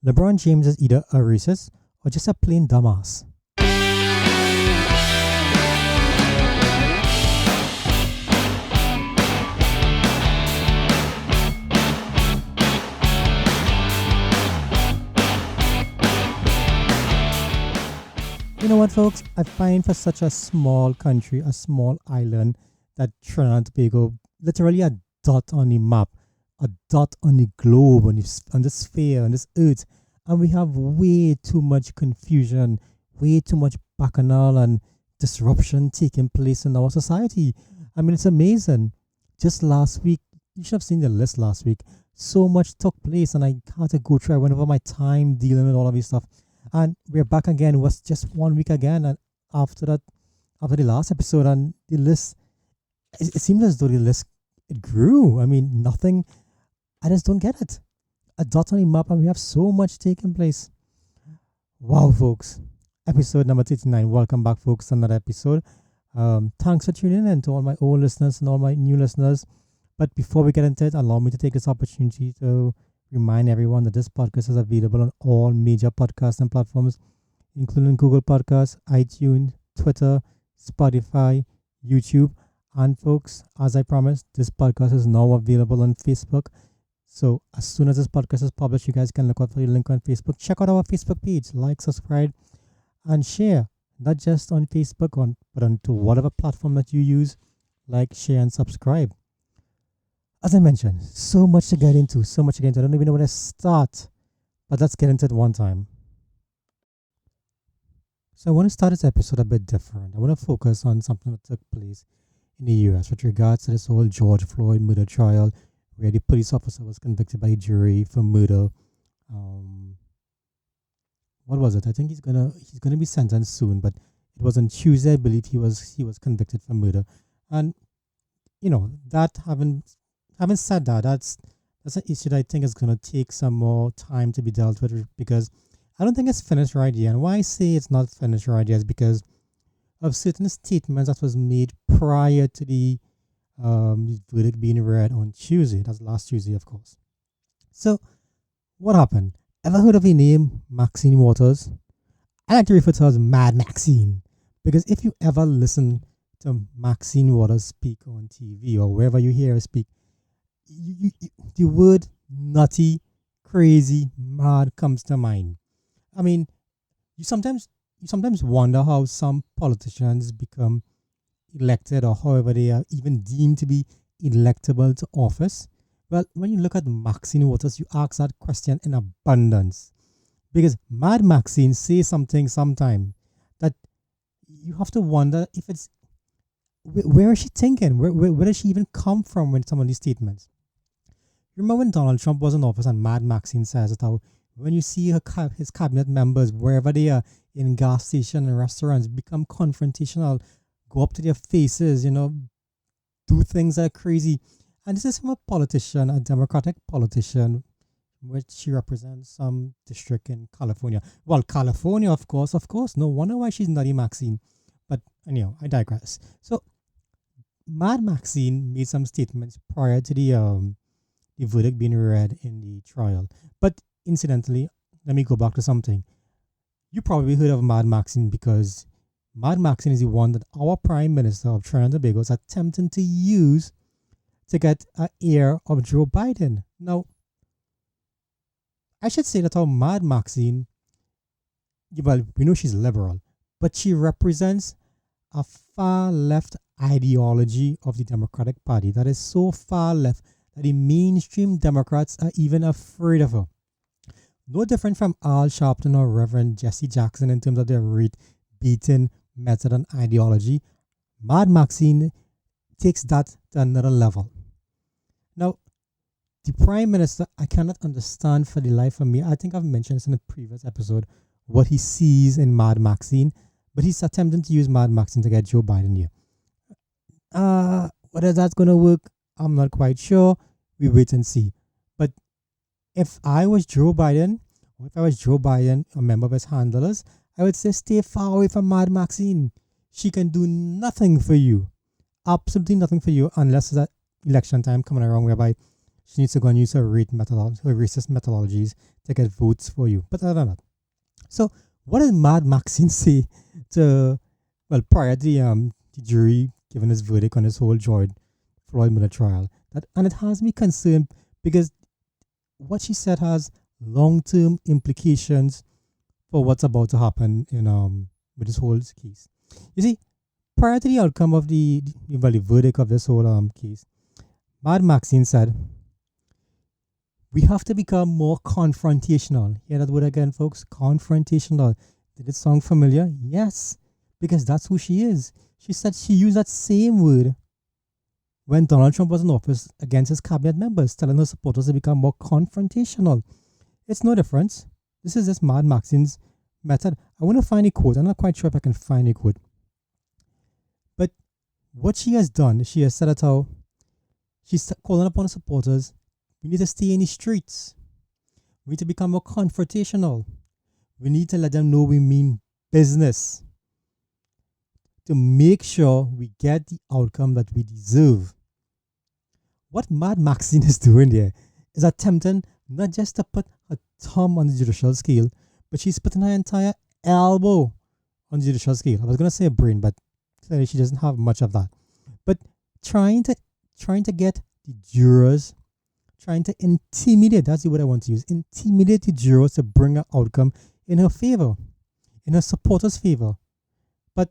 LeBron James is either a racist or just a plain dumbass. You know what, folks? I find for such a small country, a small island, that Trinidad and Tobago, literally a dot on the map, a dot on the globe, on the sphere, on this earth, and we have way too much confusion, way too much bacchanal and disruption taking place in our society. I mean, it's amazing. Just last week, you should have seen the list last week. So much took place, and I had to go through. I went over my time dealing with all of this stuff. And we're back again. It was just 1 week again, and after that, after the last episode, and the list, it seemed as though the list it grew. I mean, nothing. I just don't get it. A dot on the map, and we have so much taking place. Wow, folks! Episode number 39. Welcome back, folks, to another episode. Thanks for tuning in to all my old listeners and all my new listeners. But before we get into it, allow me to take this opportunity to remind everyone that this podcast is available on all major podcasting platforms, including Google Podcasts, iTunes, Twitter, Spotify, YouTube. And folks, as I promised, this podcast is now available on Facebook. So as soon as this podcast is published, you guys can look out for the link on Facebook. Check out our Facebook page, like, subscribe, and share. Not just on Facebook, but onto whatever platform that you use. Like, share, and subscribe. As I mentioned, so much to get into, so much to get into. I don't even know where to start, but let's get into it one time. So I want to start this episode a bit different. I want to focus on something that took place in the US with regards to this whole George Floyd murder trial, where the police officer was convicted by a jury for murder. What was it? I think he's gonna be sentenced soon, but it was on Tuesday, I believe he was convicted for murder. And you know, that having said that, that's an issue that I think is going to take some more time to be dealt with, because I don't think it's finished right yet. And why I say it's not finished right yet is because of certain statements that was made prior to the verdict being read on Tuesday. That's last Tuesday, of course. So, what happened? Ever heard of the name Maxine Waters? I like to refer to her as Mad Maxine, because if you ever listen to Maxine Waters speak on TV or wherever you hear her speak, the word nutty, crazy, mad comes to mind. I mean, you sometimes wonder how some politicians become elected, or however they are even deemed to be electable to office. Well, when you look at Maxine Waters, you ask that question in abundance, because Mad Maxine says something sometime that you have to wonder if it's where is she thinking? Where does she even come from with some of these statements? Remember when Donald Trump was in office, and Mad Maxine says that how when you see his cabinet members, wherever they are, in gas stations and restaurants, become confrontational, go up to their faces, do things that are crazy. And this is from a politician, a Democratic politician, which she represents some district in California. Well, California, of course. No wonder why she's Nutty Maxine. But anyhow, I digress. So, Mad Maxine made some statements prior to the verdict being read in the trial. But incidentally, let me go back to something. You probably heard of Mad Maxine because Mad Maxine is the one that our Prime Minister of Trinidad and Tobago is attempting to use to get an heir of Joe Biden. Now, I should say that our Mad Maxine, well, we know she's liberal, but she represents a far left ideology of the Democratic Party that is so far left that the mainstream Democrats are even afraid of her. No different from Al Sharpton or Reverend Jesse Jackson in terms of their rate-beating method and ideology. Mad Maxine takes that to another level. Now, the Prime Minister, I cannot understand for the life of me. I think I've mentioned this in a previous episode, what he sees in Mad Maxine, but he's attempting to use Mad Maxine to get Joe Biden here. Whether that's going to work, I'm not quite sure. We wait and see. But if I was Joe Biden, or if I was Joe Biden, a member of his handlers, I would say stay far away from Mad Maxine. She can do nothing for you. Absolutely nothing for you unless it's at election time coming around, whereby she needs to go and use her racist methodologies to get votes for you. But other than that, so what did Mad Maxine say to, well, prior to the jury giving his verdict on this whole George Floyd murder trial? And it has me concerned because what she said has long-term implications for what's about to happen in with this whole case. You see, prior to the outcome of the verdict of this whole case, Mad Maxine said, we have to become more confrontational. Hear that word again, folks? Confrontational. Did it sound familiar? Yes, because that's who she is. She said she used that same word when Donald Trump was in office against his cabinet members, telling her supporters to become more confrontational. It's no difference. This is just Mad Maxine's method. I want to find a quote. I'm not quite sure if I can find a quote. But what she has done, she has said that how she's calling upon the supporters, we need to stay in the streets. We need to become more confrontational. We need to let them know we mean business to make sure we get the outcome that we deserve. What Mad Maxine is doing there is attempting not just to put her thumb on the judicial scale, but she's putting her entire elbow on the judicial scale. I was going to say a brain, but clearly she doesn't have much of that. But trying to get the jurors, trying to intimidate, that's the word I want to use, intimidate the jurors to bring an outcome in her favor, in her supporters' favor. But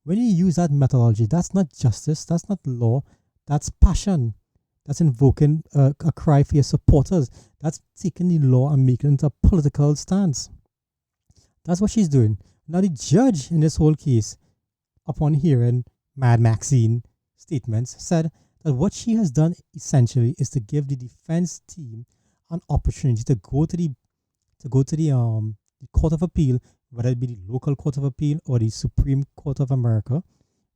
when you use that methodology, that's not justice, that's not law, that's passion. That's invoking a cry for your supporters. That's taking the law and making it into a political stance. That's what she's doing. Now the judge in this whole case, upon hearing Mad Maxine statements, said that what she has done essentially is to give the defense team an opportunity to go to the Court of Appeal, whether it be the local Court of Appeal or the Supreme Court of America,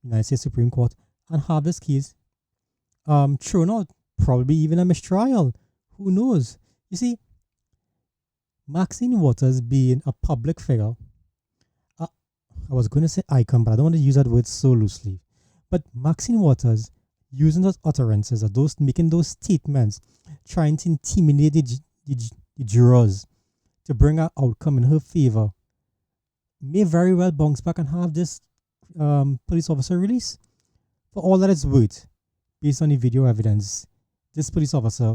United States Supreme Court, and have this case thrown out, probably even a mistrial. Who knows? You see, Maxine Waters being a public figure, I was going to say icon, but I don't want to use that word so loosely. But Maxine Waters using those utterances, or those making those statements, trying to intimidate the jurors to bring an outcome in her favor, may very well bounce back and have this police officer released. For all that it's worth, based on the video evidence, this police officer,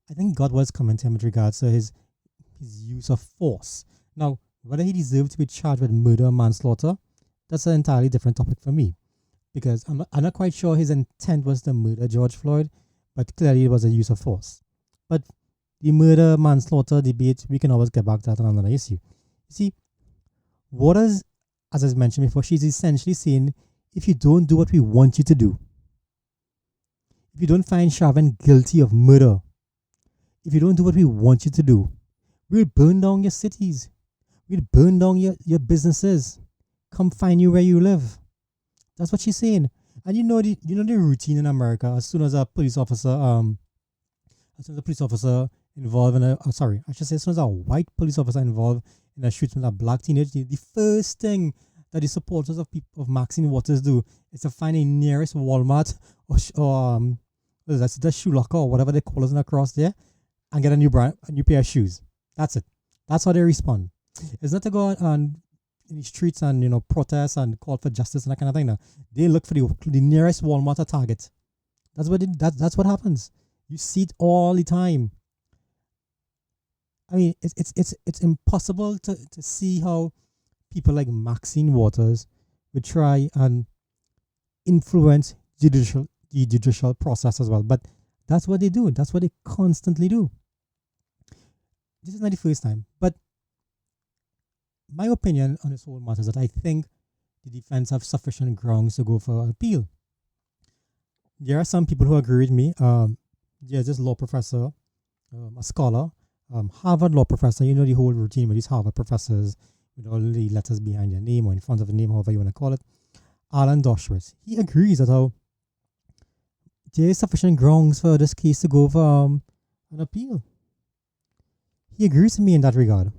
I think God was commenting with regards to his use of force. Now, whether he deserved to be charged with murder or manslaughter, that's an entirely different topic for me. Because I'm not quite sure his intent was to murder George Floyd, but clearly it was a use of force. But the murder-manslaughter debate, we can always get back to that on another issue. You see, Waters, as I mentioned before, she's essentially saying, if you don't do what we want you to do, if you don't find Chauvin guilty of murder, if you don't do what we want you to do, we'll burn down your cities. We'll burn down your businesses. Come find you where you live. That's what she's saying. And you know the routine in America. As soon as a police officer involved in as soon as a white police officer involved in a shooting with a black teenager, the first thing that the supporters of Maxine Waters do is to find a nearest Walmart or that's the shoe locker or whatever they call it across there, and get a new pair of shoes. That's it. That's how they respond. It's not to go out and in the streets and protest and call for justice and that kind of thing. Now they look for the nearest Walmart or Target. That's what happens. You see it all the time. I mean, it's impossible to see how people like Maxine Waters would try and influence the judicial process as well. But that's what they do. That's what they constantly do. This is not the first time. But my opinion on this whole matter is that I think the defense have sufficient grounds to go for appeal. There are some people who agree with me. There's this law professor, a scholar, Harvard law professor. You know the whole routine with these Harvard professors with all the letters behind their name or in front of the name, however you want to call it. Alan Dershowitz. He agrees that how there is sufficient grounds for this case to go for an appeal. He agrees with me in that regard.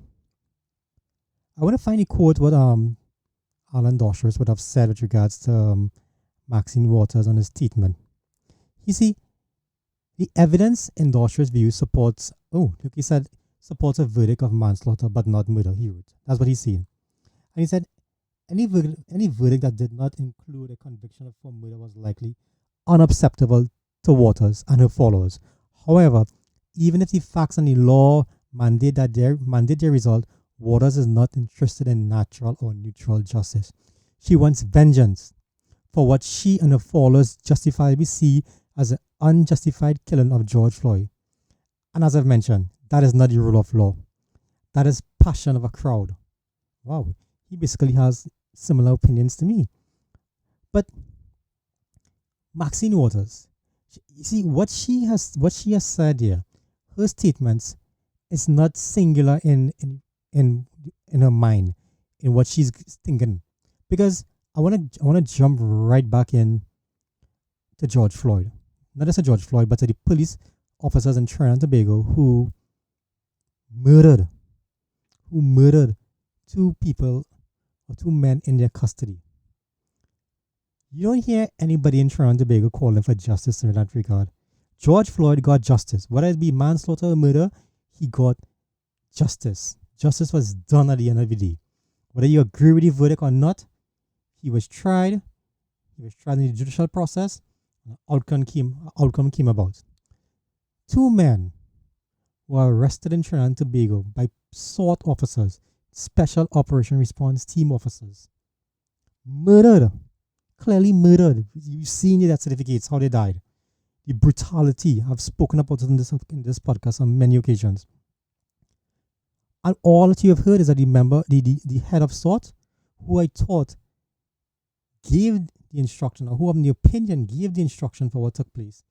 I want to find a quote what Alan Dershowitz would have said with regards to Maxine Waters on his statement. You see, The evidence in Dorsch's view supports, look, he said, supports a verdict of manslaughter but not murder, he wrote. That's what he's saying. And he said, any verdict that did not include a conviction for murder was likely unacceptable to Waters and her followers. However, even if the facts and the law mandate their result, Waters is not interested in natural or neutral justice. She wants vengeance for what she and her followers justifiably see as an unjustified killing of George Floyd. And as I've mentioned, that is not the rule of law. That is passion of a crowd. Wow, he basically has similar opinions to me. But Maxine Waters, you see what she has said here. Her statements is not singular in her mind, in what she's thinking, because I want to jump right back in to George Floyd, not just to George Floyd, but to the police officers in Trinidad and Tobago who murdered two people or two men in their custody. You don't hear anybody in Trinidad and Tobago calling for justice in that regard. George Floyd got justice. Whether it be manslaughter or murder, he got justice. Justice was done at the end of the day. Whether you agree with the verdict or not, he was tried. He was tried in the judicial process. An outcome came about. Two men were arrested in Trinidad and Tobago by SWAT officers, Special Operation Response Team officers. Murdered. Clearly murdered. You've seen the death certificates, how they died. The brutality. I've spoken about it in this podcast on many occasions. And all that you have heard is that the head of SWAT, who I thought gave the instruction, or who in the opinion gave the instruction for what took place,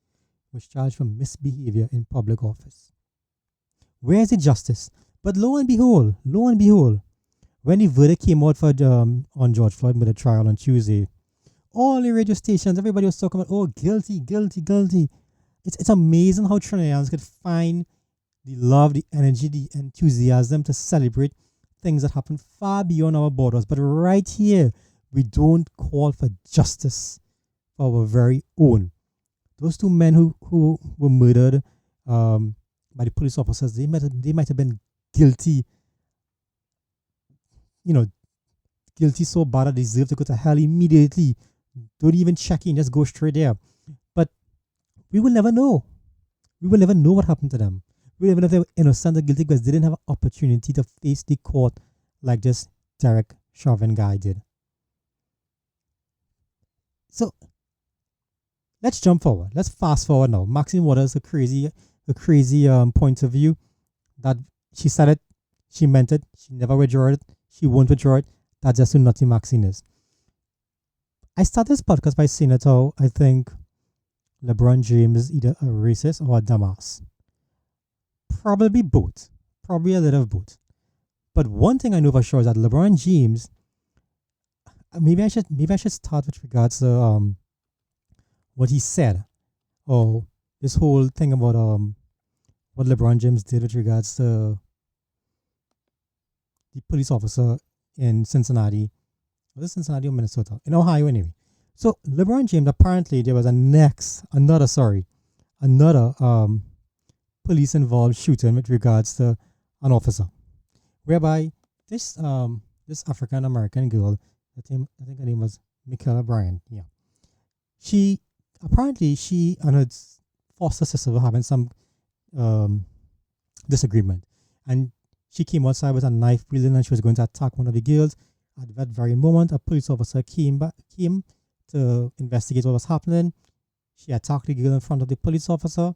was charged for misbehavior in public office. Where is the justice? But lo and behold, when the verdict came out for on George Floyd murder trial on Tuesday, all the radio stations, everybody was talking about, guilty. It's amazing how Trinidadians could find the love, the energy, the enthusiasm to celebrate things that happen far beyond our borders. But right here, we don't call for justice for our very own. Those two men who were murdered by the police officers, they might have been guilty. Guilty so bad that they deserve to go to hell immediately. Don't even check in, just go straight there. But we will never know. We will never know what happened to them. We will never know if they were innocent or guilty because they didn't have an opportunity to face the court like this Derek Chauvin guy did. So let's jump forward. Let's fast forward now. Maxine Waters, a crazy point of view that she said it, she meant it, she never withdrew it, she won't withdraw it. That's just who nutty Maxine is. I started this podcast by saying that how I think LeBron James is either a racist or a dumbass. Probably both. Probably a little of both. But one thing I know for sure is that LeBron James, maybe I should start with regards to what he said, or this whole thing about what LeBron James did with regards to the police officer in Cincinnati. Was it Cincinnati or Minnesota? In Ohio anyway. So LeBron James, apparently there was another police involved shooting with regards to an officer, whereby this African American girl, I think her name was Michaela Bryant. Yeah, she and her foster sister were having some disagreement, and she came outside with a knife wielding, and she was going to attack one of the girls. At that very moment, a police officer came to investigate what was happening. She attacked the girl in front of the police officer.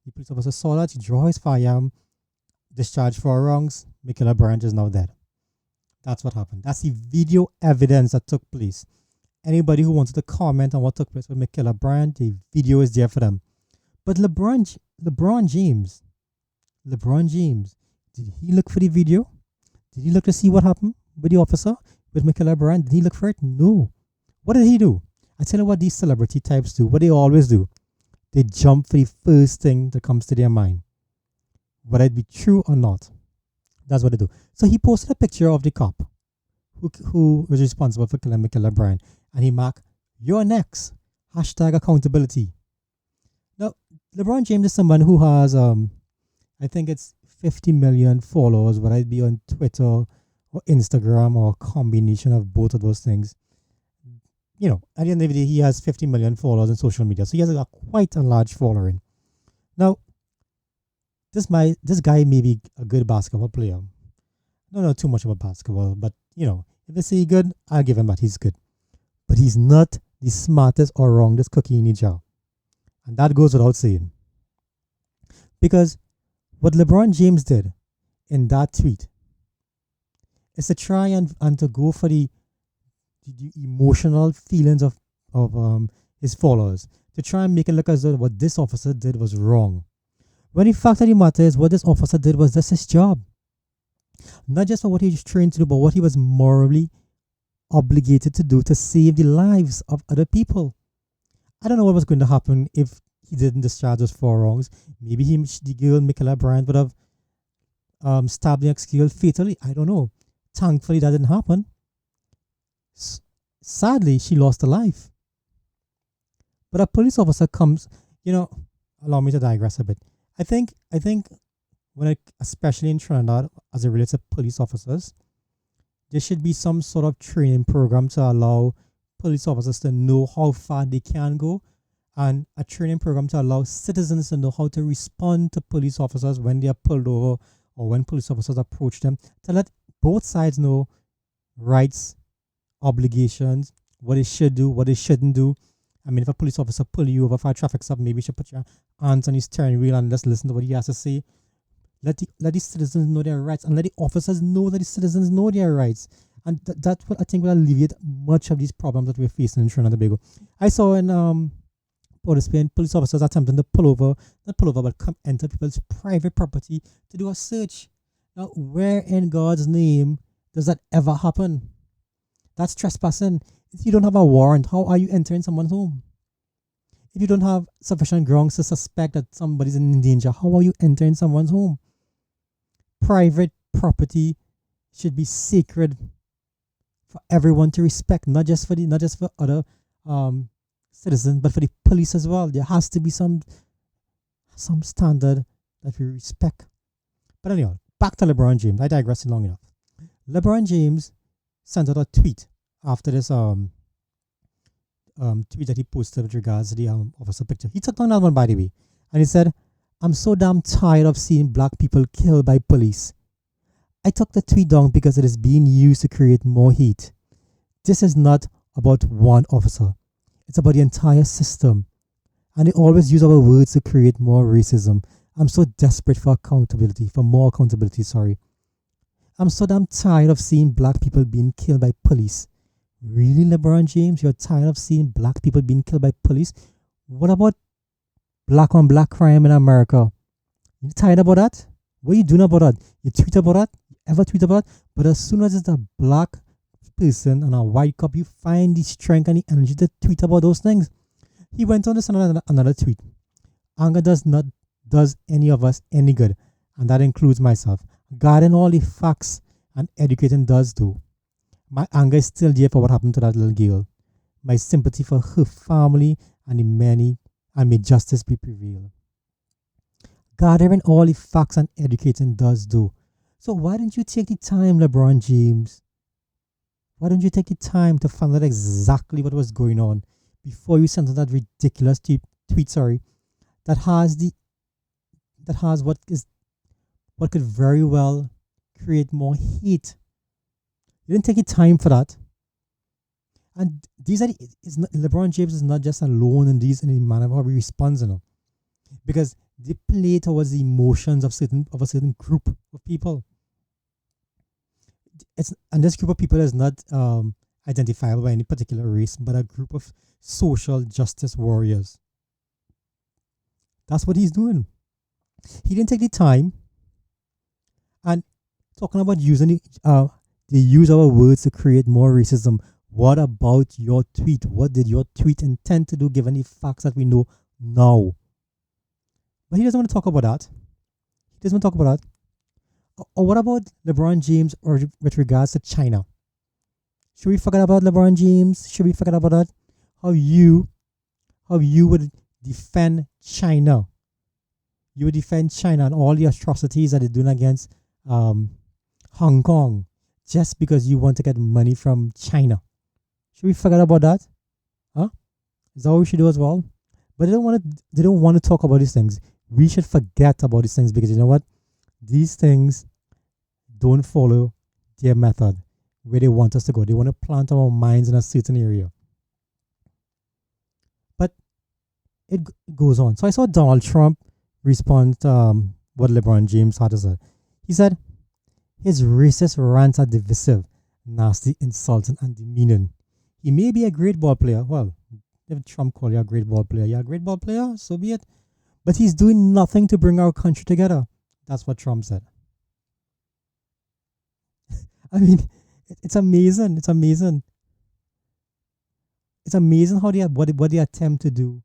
The police officer saw that. He drew his firearm, discharged 4 rounds. Michaela Bryant is now dead. That's what happened. That's the video evidence that took place. Anybody who wanted to comment on what took place with Michaela Bryant, the video is there for them. But LeBron James, did he look for the video? Did he look to see what happened with the officer, with Michaela Bryant? Did he look for it? No. What did he do? I tell you what these celebrity types do, what they always do. They jump for the first thing that comes to their mind, whether it be true or not. That's what they do. So he posted a picture of the cop who was responsible for killing Michaela Bryant, and he marked, "You're next. # accountability." Now, LeBron James is someone who has I think it's 50 million followers, whether it be on Twitter or Instagram or a combination of both of those things. At the end of the day, he has 50 million followers on social media, so he has quite a large following. Now, this guy may be a good basketball player. I don't know too much about basketball, but if they say he's good, I'll give him that he's good. But he's not the smartest or wrongest cookie in the jar, and that goes without saying. Because what LeBron James did in that tweet is to try and to go for the emotional feelings of his followers, to try and make it look as though what this officer did was wrong. When the fact of the matter is, what this officer did was just his job. Not just for what he was trained to do, but what he was morally obligated to do to save the lives of other people. I don't know what was going to happen if he didn't discharge those 4 wrongs. Maybe the girl, Michaela Bryant, would have stabbed the ex-girl fatally. I don't know. Thankfully, that didn't happen. Sadly, she lost her life. But a police officer comes, allow me to digress a bit. I think especially in Trinidad, as it relates to police officers, there should be some sort of training program to allow police officers to know how far they can go, and a training program to allow citizens to know how to respond to police officers when they are pulled over or when police officers approach them, to let both sides know rights, obligations, what they should do, what they shouldn't do. I mean, if a police officer pull you over for a traffic stop, maybe you should put your hands on his steering wheel and just listen to what he has to say. Let the citizens know their rights, and let the officers know that the citizens know their rights. And that's what I think will alleviate much of these problems that we're facing in Trinidad and Tobago. I saw in Port of Spain, police officers attempting to enter people's private property to do a search. Now, where in God's name does that ever happen? That's trespassing. If you don't have a warrant, how are you entering someone's home? If you don't have sufficient grounds to suspect that somebody's in danger, how are you entering someone's home? Private property should be sacred for everyone to respect, not just for other citizens, but for the police as well. There has to be some standard that we respect. But anyhow, back to LeBron James. I digressed long enough. LeBron James sent out a tweet after this tweet that he posted with regards to the officer picture. He took down that one, by the way, and he said, "I'm so damn tired of seeing black people killed by police. I took the tweet down because it is being used to create more hate. This is not about one officer. It's about the entire system. And they always use our words to create more racism. I'm so desperate for more accountability, sorry. I'm so damn tired of seeing black people being killed by police." Really, LeBron James? You're tired of seeing black people being killed by police? What about black on black crime in America? You tired about that? What are you doing about that? You tweet about that? You ever tweet about that? But as soon as it's a black person and a white cop, you find the strength and the energy to tweet about those things. He went on to send another tweet. Anger does any of us any good, and that includes myself. Guarding all the facts and educating does do. My anger is still there for what happened to that little girl. My sympathy for her family and the many, and may justice be prevailed. Gathering all the facts and educating does do. So why didn't you take the time, LeBron James? Why don't you take the time to find out exactly what was going on before you sent out that ridiculous tweet? That has what could very well create more hate. You didn't take the time for that. And LeBron James is not just alone in the manner of how he responds, because they play towards the emotions of a certain group of people. And this group of people is not identifiable by any particular race, but a group of social justice warriors. That's what he's doing. He didn't take the time. And talking about they use our words to create more racism. What about your tweet? What did your tweet intend to do given the facts that we know now? But he doesn't want to talk about that. Or what about LeBron James with regards to China? Should we forget about LeBron James? Should we forget about that? How you would defend China You would defend China and all the atrocities that they're doing against um, Hong Kong just because you want to get money from China. Should we forget about that? Huh? Is that what we should do as well? But they don't want to. They don't want to talk about these things. We should forget about these things because you know what? These things don't follow their method where they want us to go. They want to plant our minds in a certain area. But it goes on. So I saw Donald Trump respond to what LeBron James had to say. He said, his racist rants are divisive, nasty, insulting, and demeaning. He may be a great ball player. Well, if Trump called you a great ball player, you're a great ball player, so be it. But he's doing nothing to bring our country together. That's what Trump said. I mean, it's amazing. It's amazing. It's amazing how what they attempt to do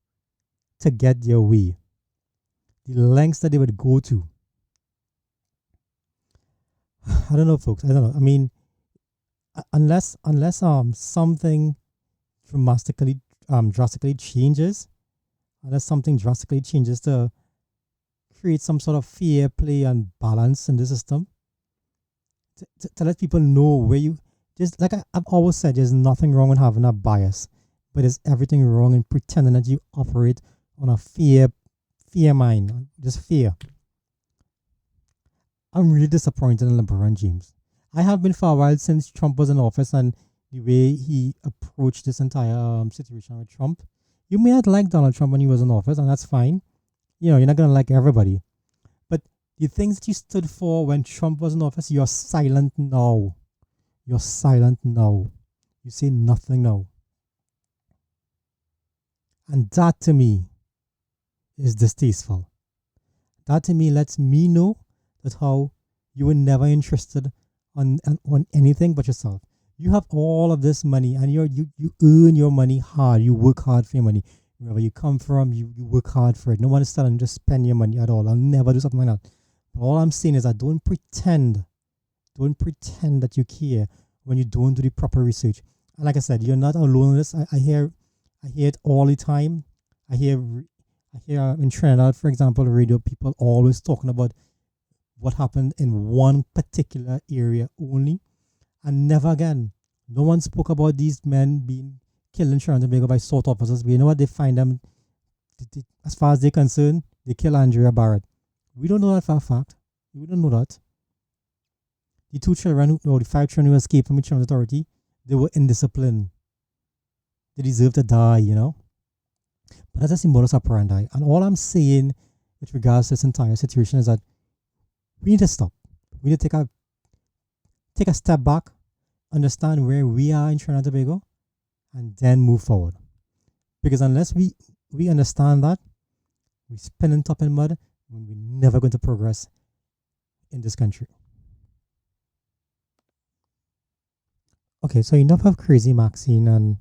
to get their way. The lengths that they would go to. I don't know, folks. I don't know. I mean, unless something drastically changes, unless something drastically changes to create some sort of fair play and balance in the system, to let people know where you just like I've always said, there's nothing wrong with having a bias, but there's everything wrong in pretending that you operate on a fear mind, just fear. I'm really disappointed in LeBron James. I have been for a while since Trump was in office and the way he approached this entire situation with Trump. You may not like Donald Trump when he was in office, and that's fine. You know, you're not going to like everybody. But the things that you stood for when Trump was in office, you're silent now. You're silent now. You say nothing now. And that to me is distasteful. That to me lets me know that how you were never interested on anything but yourself. You have all of this money and you earn your money hard. You work hard for your money. Wherever you come from, you work hard for it. No one is telling you to spend your money at all. I'll never do something like that. But all I'm saying is that don't pretend that you care when you don't do the proper research. And like I said, you're not alone in this. I hear it all the time. I hear in Trinidad, for example, radio people always talking about what happened in one particular area only, and never again. No one spoke about these men being killed in Trinidad and Tobago by SWAT officers. But you know what? They find them, as far as they're concerned, they kill Andrea Barrett. We don't know that for a fact. We don't know that. The 2 children, or the 5 children who escaped from the Trinidad Authority, they were indisciplined. They deserve to die, you know. But that's a modus operandi. And all I'm saying with regards to this entire situation is that we need to stop. We need to take a step back, understand where we are in Trinidad and Tobago, and then move forward. Because unless we understand that, we spin on top in mud, and we're never going to progress in this country. Okay, so enough of crazy Maxine and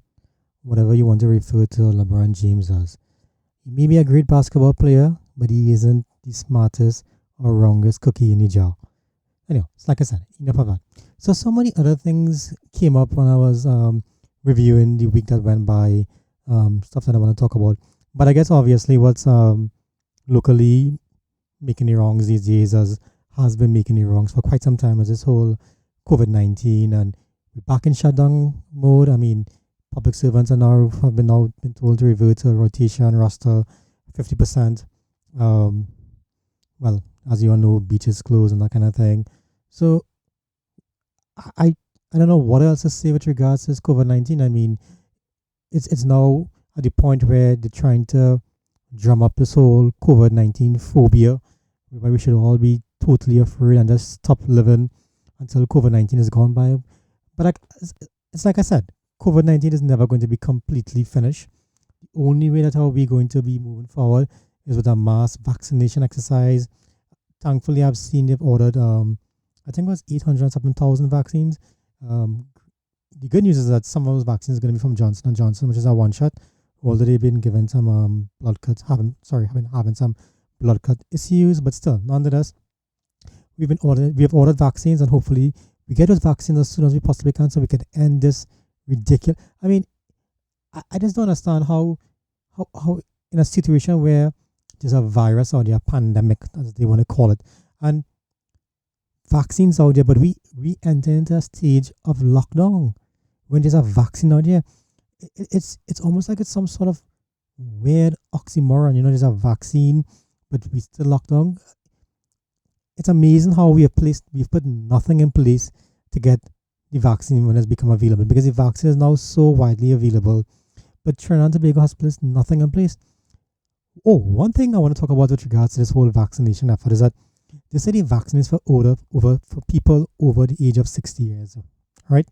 whatever you want to refer to LeBron James as. He may be a great basketball player, but he isn't the smartest or wrongest cookie in the jar. Anyway, it's like I said, enough of that. So many other things came up when I was reviewing the week that went by, stuff that I want to talk about. But I guess obviously what's locally making the wrongs these days has been making the wrongs for quite some time, as this whole COVID-19, and we're back in shutdown mode. I mean, public servants have been told to revert to rotation roster 50%. Well, as you all know, beaches closed and that kind of thing. So I don't know what else to say with regards to this COVID-19. I mean, it's now at the point where they're trying to drum up this whole COVID-19 phobia, where we should all be totally afraid and just stop living until COVID-19 is gone by. But it's like I said, COVID-19 is never going to be completely finished. The only way that how we're going to be moving forward is with a mass vaccination exercise. Thankfully, I've seen they've ordered, I think it was 800,000 vaccines. The good news is that some of those vaccines are going to be from Johnson & Johnson, which is a one-shot, although they've been given some blood cuts, having some blood cut issues, but still, nonetheless, we have ordered vaccines, and hopefully we get those vaccines as soon as we possibly can so we can end this ridiculous. I mean, I just don't understand how in a situation where there's a virus or a pandemic, as they want to call it, and vaccines out there, but we enter into a stage of lockdown when there's a vaccine out there. It's almost like it's some sort of weird oxymoron. There's a vaccine, but we still locked down. It's amazing how we've put nothing in place to get the vaccine when it's become available, because the vaccine is now so widely available, but Trinidad and Tobago has placed nothing in place. Oh, one thing I want to talk about with regards to this whole vaccination effort is that they say the vaccine is for people over the age of 60 years. Right?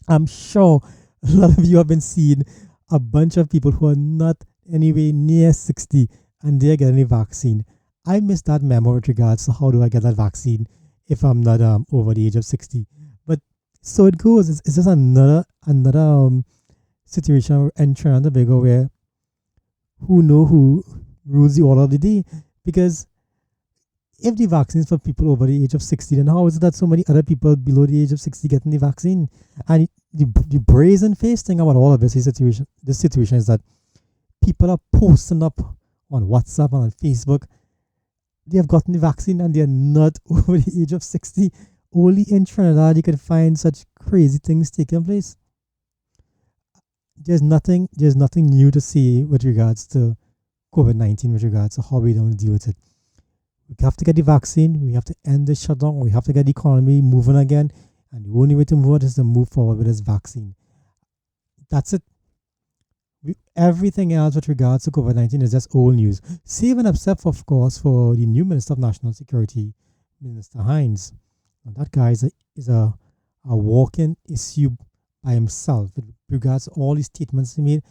I'm sure a lot of you have been seeing a bunch of people who are not anywhere near 60 and they're getting the vaccine. I missed that memo with regards to how do I get that vaccine if I'm not over the age of 60. But so it goes. It's just another situation in Trinidad and Tobago where who rules the order of the day. Because if the vaccine is for people over the age of 60, then how is it that so many other people below the age of 60 getting the vaccine? And the brazen face thing about all of this situation is that people are posting up on WhatsApp and on Facebook. They have gotten the vaccine and they are not over the age of 60. Only in Trinidad you can find such crazy things taking place. There's nothing new to say with regards to COVID-19, with regards to how we don't deal with it. We have to get the vaccine. We have to end the shutdown. We have to get the economy moving again. And the only way to move it is to move forward with this vaccine. That's it. Everything else with regards to COVID-19 is just old news. Save and except, of course, for the new Minister of National Security, Minister Hines. And that guy is a walking issue by himself with regards to all these statements he made.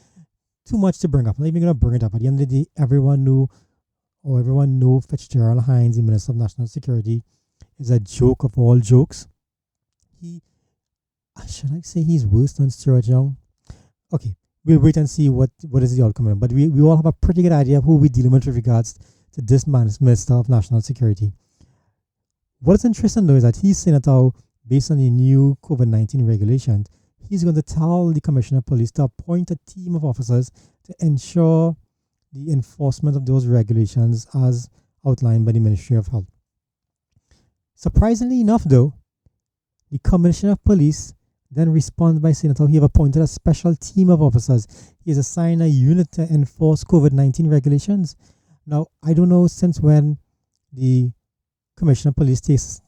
Too much to bring up. I'm not even going to bring it up. At the end of the day, everyone knew Fitzgerald Hines, the Minister of National Security, is a joke of all jokes. Should I say he's worse than Stuart Young? Okay, we'll wait and see what is the outcome. But we all have a pretty good idea of who we're dealing with regards to this man's Minister of National Security. What is interesting though is that he's saying that how, based on the new COVID-19 regulations, he's going to tell the Commissioner of Police to appoint a team of officers to ensure the enforcement of those regulations as outlined by the Ministry of Health. Surprisingly enough though, the Commissioner of Police then responds by saying that he have appointed a special team of officers. He has assigned a unit to enforce COVID-19 regulations. Now, I don't know since when the Commissioner of Police takes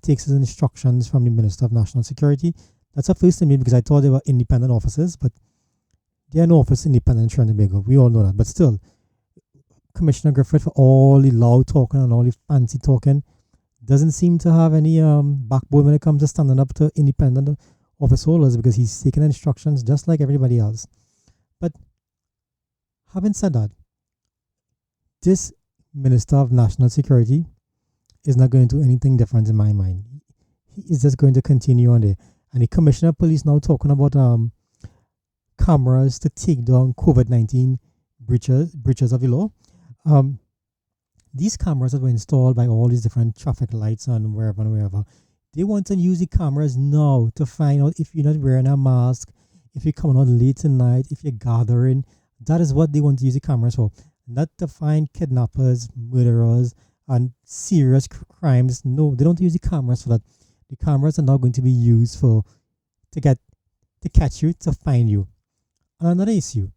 his instructions from the Minister of National Security. That's a first to me, because I thought they were independent officers, but they are no office independent in Trinidad and Tobago. We all know that. But still, Commissioner Griffith, for all the loud talking and all the fancy talking, doesn't seem to have any backbone when it comes to standing up to independent office holders, because he's taking instructions just like everybody else. But having said that, this Minister of National Security is not going to do anything different in my mind. He is just going to continue on there. And the Commissioner of Police now talking about cameras to take down COVID-19 breaches of the law. These cameras that were installed by all these different traffic lights and wherever, they want to use the cameras now to find out if you're not wearing a mask, if you're coming out late tonight, if you're gathering. That is what they want to use the cameras for. Not to find kidnappers, murderers, and serious crimes. No, they don't use the cameras for that. The cameras are now going to be used to catch you, to find you. And another issue,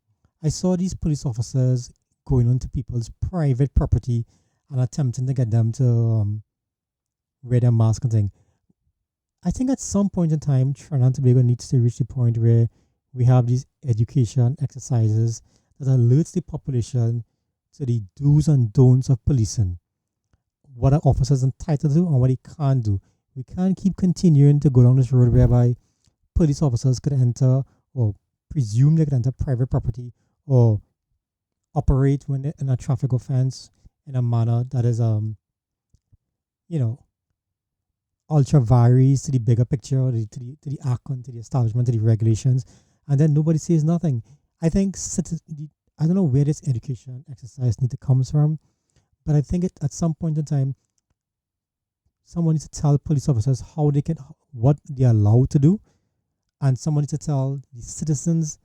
I saw these police officers going onto people's private property and attempting to get them to wear their mask and thing. I think at some point in time, Trinidad and Tobago needs to reach the point where we have these education exercises that alerts the population to the do's and don'ts of policing. What are officers entitled to and what they can't do. We can't keep continuing to go down this road whereby police officers could enter or presume they could enter private property or operate when they're in a traffic offense in a manner that is, ultra varies to the bigger picture, to the act, to the establishment, to the regulations, and then nobody says nothing. I think I don't know where this education exercise need to come from, but I think at some point in time, someone needs to tell police officers what they're allowed to do, and someone needs to tell the citizens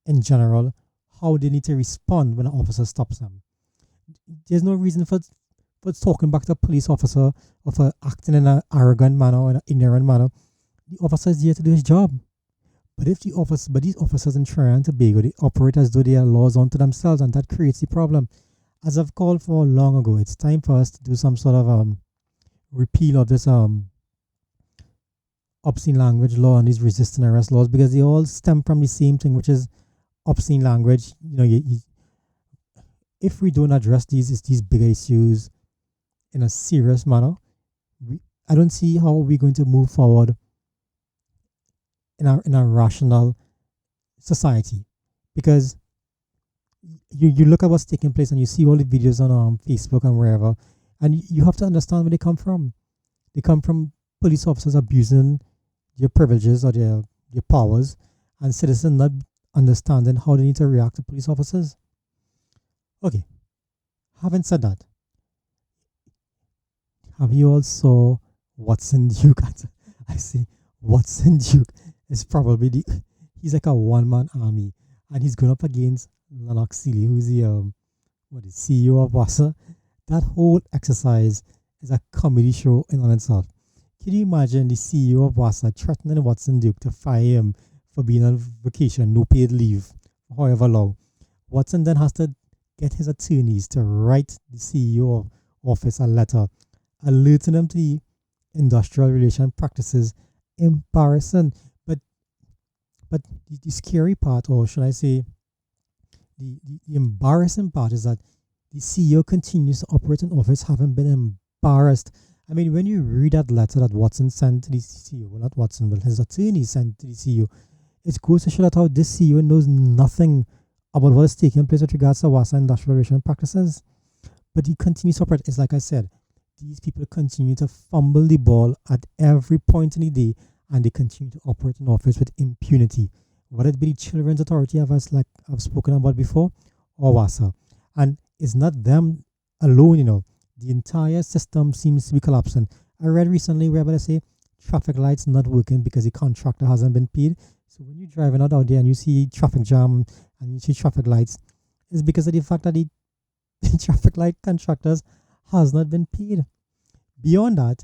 in general how they need to respond when an officer stops them. There's no reason for talking back to a police officer or for acting in an arrogant manner or an ignorant manner. The officer is here to do his job. But these officers in Trinidad and Tobago, they operate as though they are laws unto themselves, and that creates the problem. As I've called for long ago, it's time for us to do some sort of repeal of this obscene language law and these resisting arrest laws, because they all stem from the same thing, which is obscene language. If we don't address these bigger issues in a serious manner, I don't see how we're going to move forward in a rational society. Because you look at what's taking place and you see all the videos on Facebook and wherever, and you have to understand where they come from. They come from police officers abusing their privileges or their powers, and citizens not understanding how they need to react to police officers. Okay, having said that, have you all saw Watson Duke? I say Watson Duke is probably he's like a one-man army, and he's going up against Lennox Seeley, who's the CEO of WASA. That whole exercise is a comedy show in on itself. Can you imagine the CEO of WASA threatening Watson Duke to fire him for being on vacation, no paid leave, for however long? Watson then has to get his attorneys to write the CEO of office a letter alerting him to the industrial relation practices. Embarrassing. But the scary part, or should I say, the embarrassing part, is that the CEO continues to operate in office having been embarrassed. I mean, when you read that letter that Watson sent to the CEO, well, not Watson, but his attorney sent to the CEO, it goes to show that how this CEO knows nothing about what is taking place with regards to WASA industrial relation practices. But he continues to operate. It's like I said, these people continue to fumble the ball at every point in the day, and they continue to operate in office with impunity. Whether it be the Children's Authority, like I've spoken about before, or WASA. And it's not them alone, The entire system seems to be collapsing. I read recently where they say traffic lights not working because the contractor hasn't been paid. So when you're driving out there and you see traffic jam and you see traffic lights, it's because of the fact that the traffic light contractors has not been paid. Beyond that,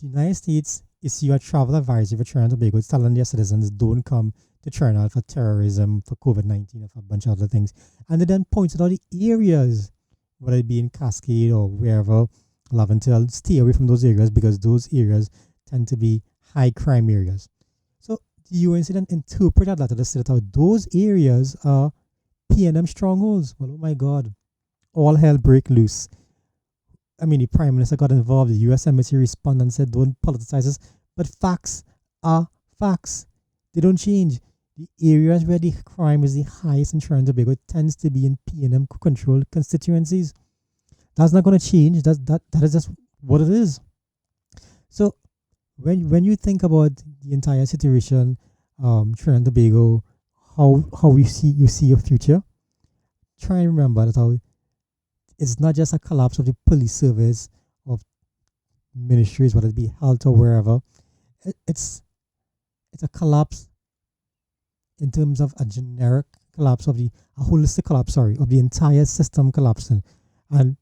the United States issue a travel advisory for Trinidad and Tobago telling their citizens don't come to Trinidad for terrorism, for COVID-19, and for a bunch of other things. And they then pointed out the areas, whether it be in Cascade or wherever, Laventille, stay away from those areas because those areas tend to be high crime areas. So the UNC then interpreted that to say that those areas are PNM strongholds. Well, oh my God, all hell break loose. I mean, the Prime Minister got involved, the US Embassy responded and said, don't politicize this. But facts are facts. They don't change. The areas where the crime is the highest in Trinidad and Tobago tends to be in PNM controlled constituencies. That's not going to change. That is just what it is. So when you think about the entire situation, Trinidad and Tobago, how you see your future, try and remember that how it's not just a collapse of the police service, of ministries, whether it be health or wherever. It's a collapse in terms of a generic collapse of a holistic collapse, of the entire system collapsing. And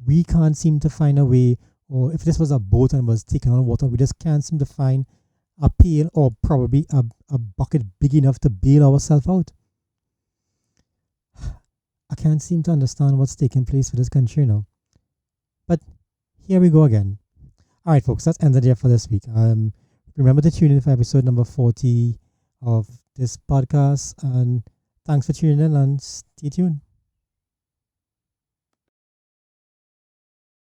we can't seem to find a way, or if this was a boat and was taken on water, we just can't seem to find a pail or probably a bucket big enough to bail ourselves out. I can't seem to understand what's taking place for this country now. But here we go again. All right, folks, that's ended here for this week. Remember to tune in for episode number 40 of this podcast. And thanks for tuning in and stay tuned.